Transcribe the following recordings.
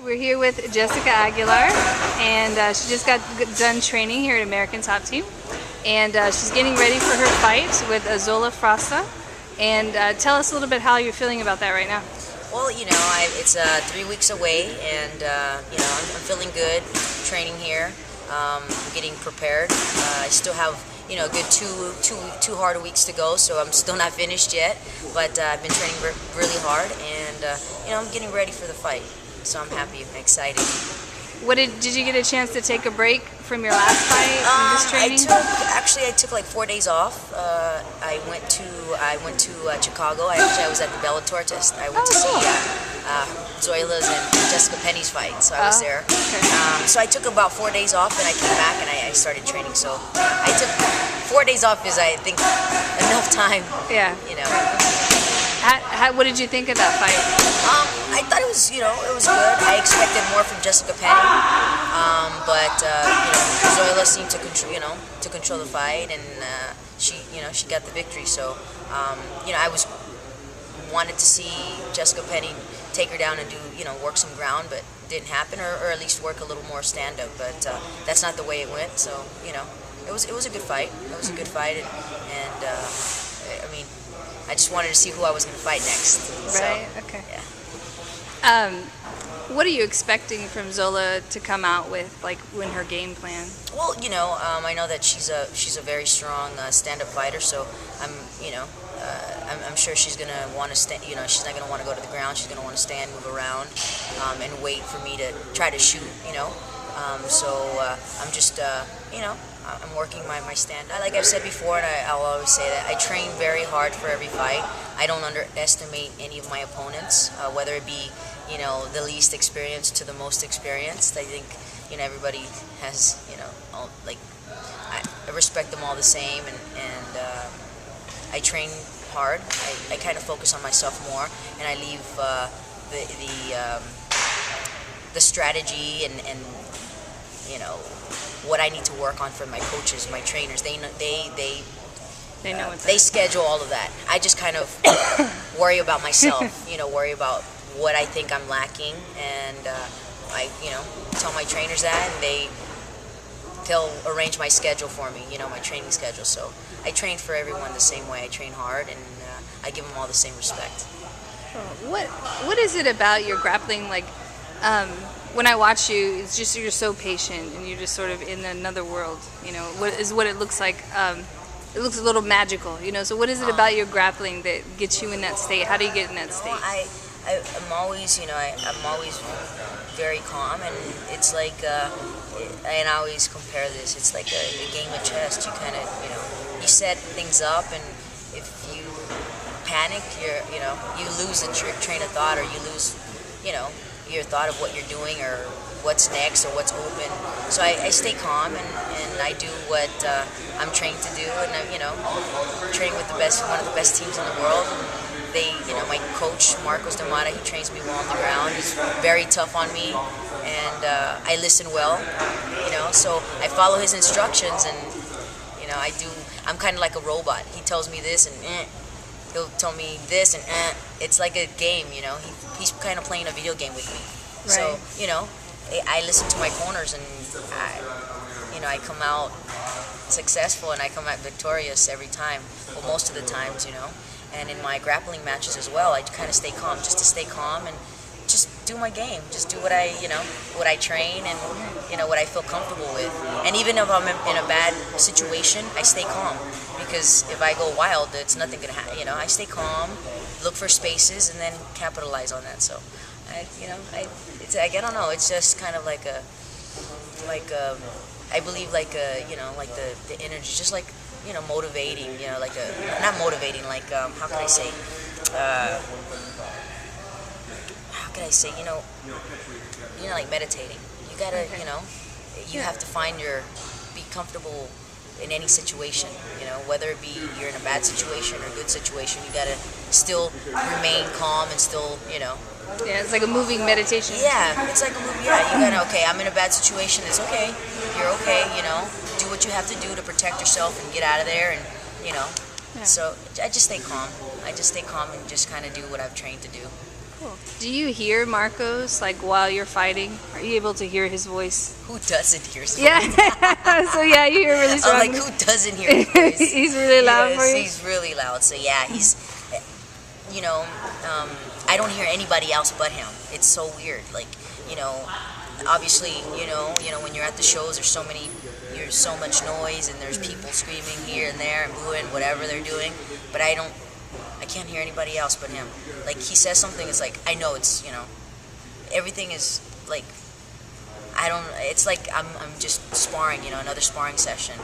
We're here with Jessica Aguilar, and she just got done training here at American Top Team, and she's getting ready for her fight with Zola Frasta. And tell us a little bit how you're feeling about that right now. Well, you know, it's 3 weeks away, and you know, I'm feeling good. Training here, I'm getting prepared. I still have a good two hard weeks to go, so I'm still not finished yet. But I've been training really hard, and I'm getting ready for the fight. So I'm happy and excited. Did you get a chance to take a break from your last fight from this training? I took like 4 days off. I went to Chicago. I was at the Bellator test. I went to see Zoila's and Jessica Penny's fight, so I was there. Okay. So I took about 4 days off, and I came back and I started training. So I took 4 days off is, I think, enough time. Yeah. You know. What did you think of that fight? I thought it was good. I expected more from Jessica Penny, but Zoila seemed to control the fight, and she got the victory. So I wanted to see Jessica Penny take her down and do work some ground, but didn't happen, or at least work a little more stand up. But that's not the way it went. So it was a good fight. It was a good fight, and I mean, I just wanted to see who I was going to fight next. Right. So, okay. Yeah. What are you expecting from Zola to come out with, like, in her game plan? Well, I know that she's a very strong stand-up fighter, so I'm sure she's gonna want to stand. She's not gonna want to go to the ground. She's gonna want to stand, move around, and wait for me to try to shoot. I'm just I'm working my stand. Like I've said before, and I'll always say that I train very hard for every fight. I don't underestimate any of my opponents, whether it be the least experienced to the most experienced. I think everybody has I respect them all the same, and I train hard. I kind of focus on myself more, and I leave the strategy and what I need to work on for my coaches, my trainers. They schedule all of that. I just kind of worry about myself, worry about what I think I'm lacking, and I tell my trainers that, and they'll arrange my schedule for me, my training schedule. So I train for everyone the same way. I train hard, and I give them all the same respect. What is it about your grappling, like? When I watch you, it's just you're so patient, and you're just sort of in another world. What it looks like. It looks a little magical. So what is it about your grappling that gets you in that state? How do you get in that state? I'm always, I'm always very calm, and it's like, and I always compare this. It's like a game of chess. You kind of, you set things up, and if you panic, you lose a train of thought, or you lose, your thought of what you're doing, or what's next, or what's open. So I stay calm, and I do what I'm trained to do, and I'm training with one of the best teams in the world. My coach Marcos D'Amata, he trains me well on the ground. He's very tough on me, and I listen well. So I follow his instructions, and I'm kind of like a robot. He tells me this, and he'll tell me this, and it's like a game. He's kind of playing a video game with me. Right. So I listen to my corners, and I come out successful, and I come out victorious every time. Well, most of the times, And in my grappling matches as well, I kind of stay calm, just to stay calm and just do my game, just do what I train, and what I feel comfortable with. And even if I'm in a bad situation, I stay calm, because if I go wild, it's nothing gonna happen. I stay calm, look for spaces, and then capitalize on that. So, I don't know. It's just kind of I believe the energy, just like motivating. Not motivating. How can I say? Like meditating. You gotta, you have to be comfortable in any situation. Whether it be you're in a bad situation or a good situation, you gotta still remain calm and still, Yeah, it's like a moving meditation. Yeah, it's like a movie. Yeah, you gotta, okay, I'm in a bad situation. It's okay. You're okay. Do what you have to do to protect yourself and get out of there, and Yeah. So I just stay calm. I just stay calm and just kind of do what I've trained to do. Cool. Do you hear Marcos like while you're fighting? Are you able to hear his voice? Who doesn't hear his voice? Yeah. So yeah, you hear really strong. I'm like, who doesn't hear his voice? He's really loud for you? He's really loud. So yeah, he's, you know, I don't hear anybody else but him. It's so weird. Like, you know, obviously, you know, when you're at the shows, there's so much noise and there's people screaming here and there and booing whatever they're doing. But I can't hear anybody else but him. Like, he says something, it's like, I know it's, you know, everything is like, it's like I'm just sparring, you know, another sparring session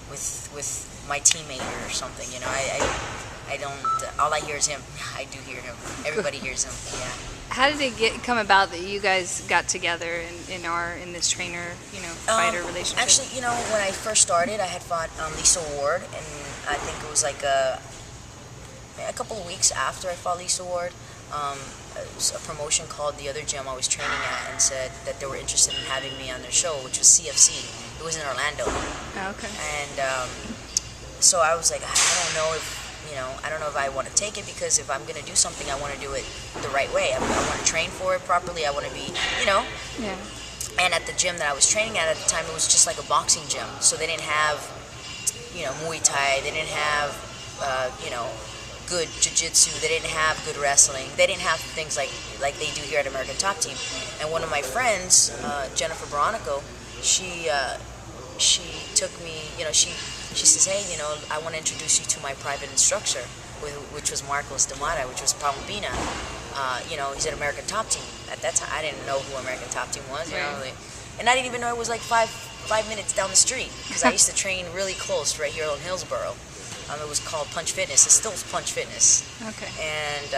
with my teammate or something, you know. I don't, all I hear is him. I do hear him. Everybody hears him, yeah. How did it come about that you guys got together in this trainer, you know, fighter relationship? Actually, you know, when I first started, I had fought Lisa Ward, and I think it was like a couple of weeks after I fought Lisa Ward, a promotion called the other gym I was training at and said that they were interested in having me on their show, which was CFC. It was in Orlando. Oh, okay. And so I was like, I don't know if I want to take it, because if I'm going to do something, I want to do it the right way. I want to train for it properly. I want to be, you know. Yeah. And at the gym that I was training at the time, it was just like a boxing gym. So they didn't have, you know, Muay Thai. They didn't have, you know, good jiu-jitsu. They didn't have good wrestling. They didn't have things like they do here at American Top Team. And one of my friends, Jennifer Baronico, she took me, you know, she says, hey, you know, I want to introduce you to my private instructor, which was Marcos Damara, which was Palmopina. You know, he's at American Top Team. At that time, I didn't know who American Top Team was, you know, and I didn't even know it was like five minutes down the street, because I used to train really close right here in Hillsboro. It was called Punch Fitness. It still is Punch Fitness. Okay. And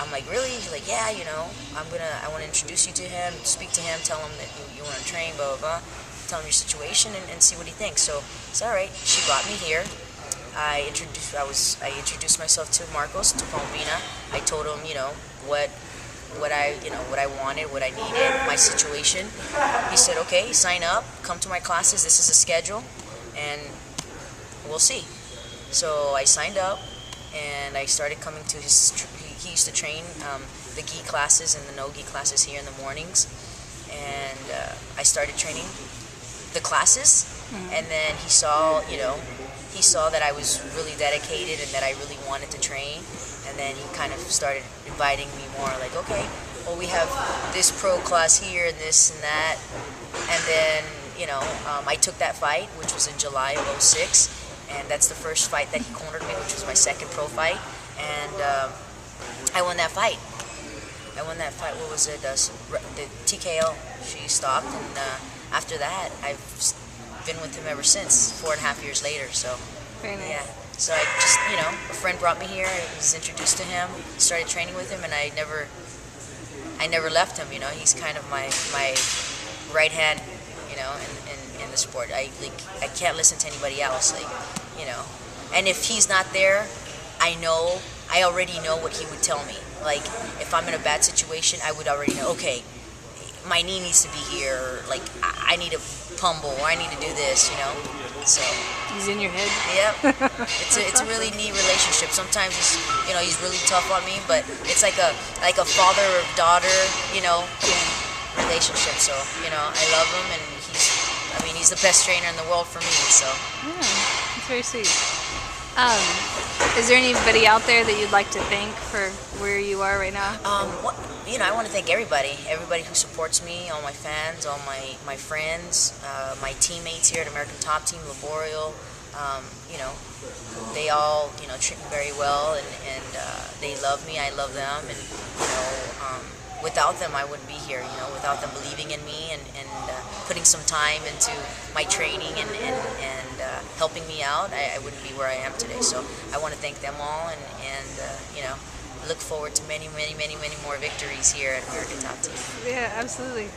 I'm like, really? He's like, yeah, you know, I want to introduce you to him, speak to him, tell him that you want to train, blah, blah, blah. Tell him your situation and see what he thinks. So it's all right. She brought me here. I introduced myself to Marcos, to Palmina. I told him, you know, what I wanted, what I needed, my situation. He said, okay, sign up, come to my classes. This is a schedule, and we'll see. So I signed up, and I started coming to he used to train the gi classes and the no gi classes here in the mornings, and I started training the classes, and then he saw that I was really dedicated and that I really wanted to train, and then he kind of started inviting me more, like, okay, well, we have this pro class here and this and that, and then, you know, I took that fight, which was in July of '06, and that's the first fight that he cornered me, which was my second pro fight, and I won that fight. What was it? The TKO. She stopped, and after that, I've been with him ever since, 4.5 years later. So, very nice. Yeah. So I just, you know, a friend brought me here. I was introduced to him, started training with him, and I never left him. You know, he's kind of my right hand, you know, in the sport. I can't listen to anybody else, like, you know. And if he's not there, I already know what he would tell me. Like, if I'm in a bad situation, I would already know, okay, my knee needs to be here, or like I need to pummel, or I need to do this, you know. So he's in your head. Yep. It's a really neat relationship. Sometimes he's really tough on me, but it's like a father or daughter, you know, relationship. So, you know, I love him, and he's the best trainer in the world for me. So yeah, it's very sweet. Is there anybody out there that you'd like to thank for where you are right now? I want to thank everybody who supports me, all my fans, all my friends, my teammates here at American Top Team, Laboreal. You know, they all, you know, treat me very well, and they love me, I love them, and, you know, without them I wouldn't be here, you know, without them believing in me and putting some time into my training and helping me out, I wouldn't be where I am today. So I want to thank them all, and you know, look forward to many more victories here at American Top Team. Yeah, absolutely.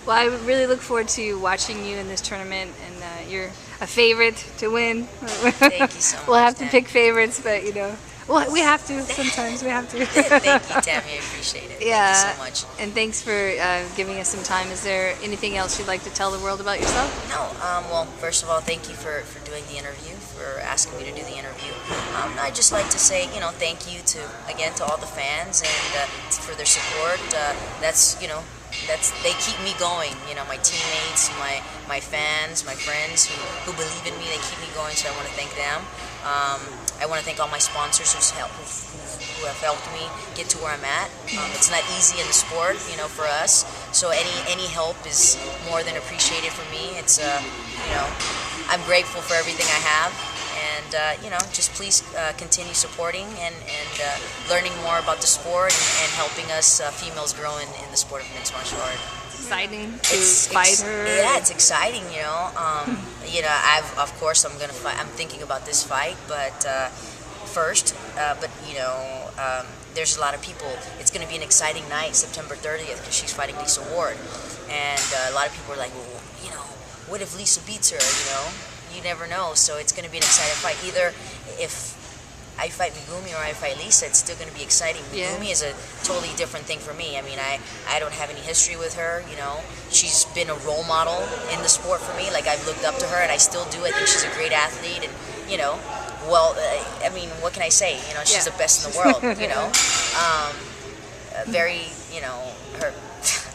Well, I really look forward to watching you in this tournament, and you're a favorite to win. Thank you so much. We'll have to pick favorites, but, you know, Well, we have to sometimes. We have to. Thank you, Tammy. I appreciate it. Yeah. Thank you so much. And thanks for giving us some time. Is there anything else you'd like to tell the world about yourself? No, well, first of all, thank you for doing the interview, for asking me to do the interview. I'd just like to say, thank you to all the fans and for their support. They keep me going. My teammates, my fans, my friends who believe in me, they keep me going. So I want to thank them. I want to thank all my sponsors who have helped me get to where I'm at. It's not easy in the sport, for us. So any help is more than appreciated for me. It's I'm grateful for everything I have, and just please continue supporting and learning more about the sport and helping us females grow in the sport of mixed martial art. Exciting to fight her. Yeah, it's exciting. Of course I'm gonna fight. I'm thinking about this fight, but first, there's a lot of people. It's gonna be an exciting night, September 30th, because she's fighting Lisa Ward, and a lot of people are like, well, what if Lisa beats her? You never know. So it's gonna be an exciting fight. Either if I fight Megumi or I fight Lisa, it's still going to be exciting. Yeah. Megumi is a totally different thing for me. I mean, I don't have any history with her, She's been a role model in the sport for me. Like, I've looked up to her, and I still do. I think she's a great athlete, and, what can I say? She's the best in the world, very, her,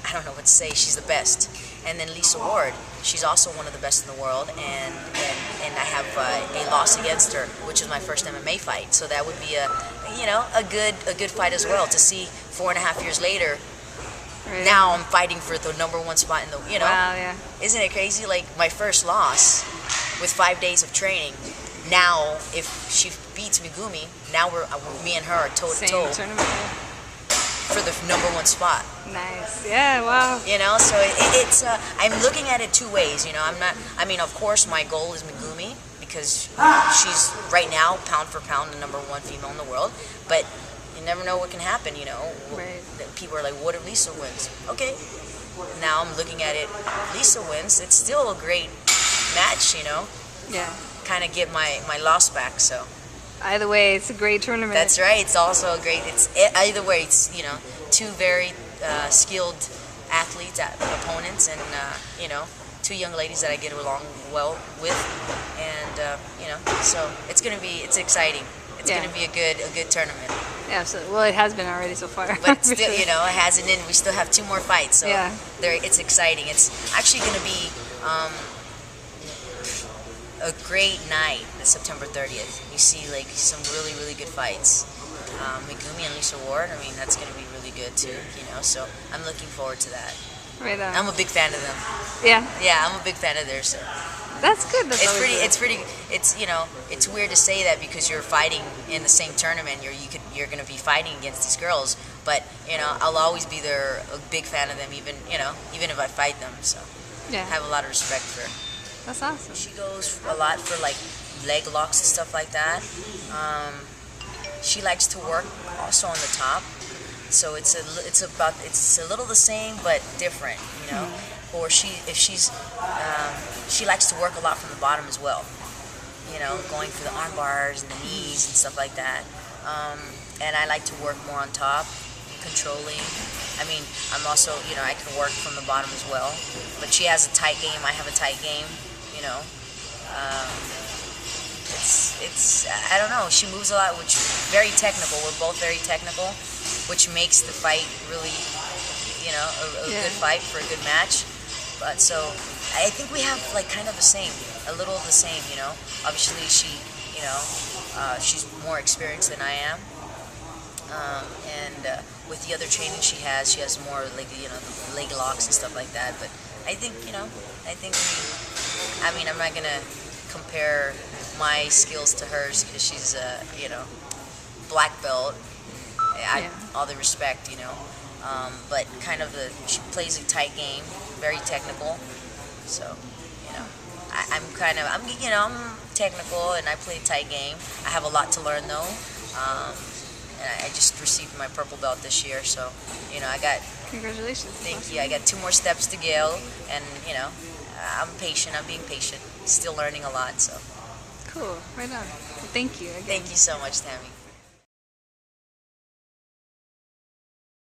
I don't know what to say. She's the best. And then Lisa Ward, she's also one of the best in the world, and I have a loss against her, which is my first MMA fight. So that would be a good fight as well. To see 4.5 years later, Right. now I'm fighting for the #1 spot in the Wow, yeah. Isn't it crazy? Like, my first loss with 5 days of training. Now, if she beats Megumi, now me and her are toe to Same toe tournament. for the #1 spot. Nice. Yeah. Wow. So it's I'm looking at it two ways. Of course my goal is Megumi, because she's right now pound for pound the #1 female in the world, but you never know what can happen. Right. People are like, what if Lisa wins? Okay, now I'm looking at it, if Lisa wins, it's still a great match. Yeah. Kind of get my loss back. So Either way, it's a great tournament. that's right. It's also a great. It's either way. It's two very skilled athletes, opponents, and two young ladies that I get along well with, and so it's exciting. It's Yeah. going to be a good tournament. Yeah, absolutely. Well, it has been already so far. But it's still, it hasn't ended. We still have 2 more fights, so Yeah. it's exciting. It's actually going to be a great night, the September 30th. You see like some really, really good fights. Megumi and Lisa Ward, that's going to be really good too, so I'm looking forward to that. Right on. I'm a big fan of them. Yeah. Yeah, I'm a big fan of theirs. So. That's good. That's always good. It's weird to say that because you're fighting in the same tournament. You're going to be fighting against these girls, but I'll always be a big fan of them, even if I fight them. So Yeah. I have a lot of respect for her. That's awesome. She goes a lot for like leg locks and stuff like that. She likes to work also on the top, so it's a little the same but different, Or she likes to work a lot from the bottom as well, going for the arm bars and the knees and stuff like that. And I like to work more on top, controlling. I'm also, I can work from the bottom as well. But she has a tight game. I have a tight game. It's I don't know. She moves a lot, which is very technical. We're both very technical, which makes the fight really, a Yeah. good fight for a good match. But so I think we have like kind of the same, a little of the same. Obviously she's more experienced than I am. And with the other training she has more like the leg locks and stuff like that. But I think I'm not gonna compare my skills to hers because she's black belt. All the respect, but kind of she plays a tight game, very technical. So I'm technical and I play a tight game. I have a lot to learn though. And I just received my purple belt this year, so I got. Congratulations. Thank you. I got 2 more steps to go, and I'm patient. I'm being patient. Still learning a lot. So. Cool. Right on. Well, thank you again. Thank you so much, Tammy.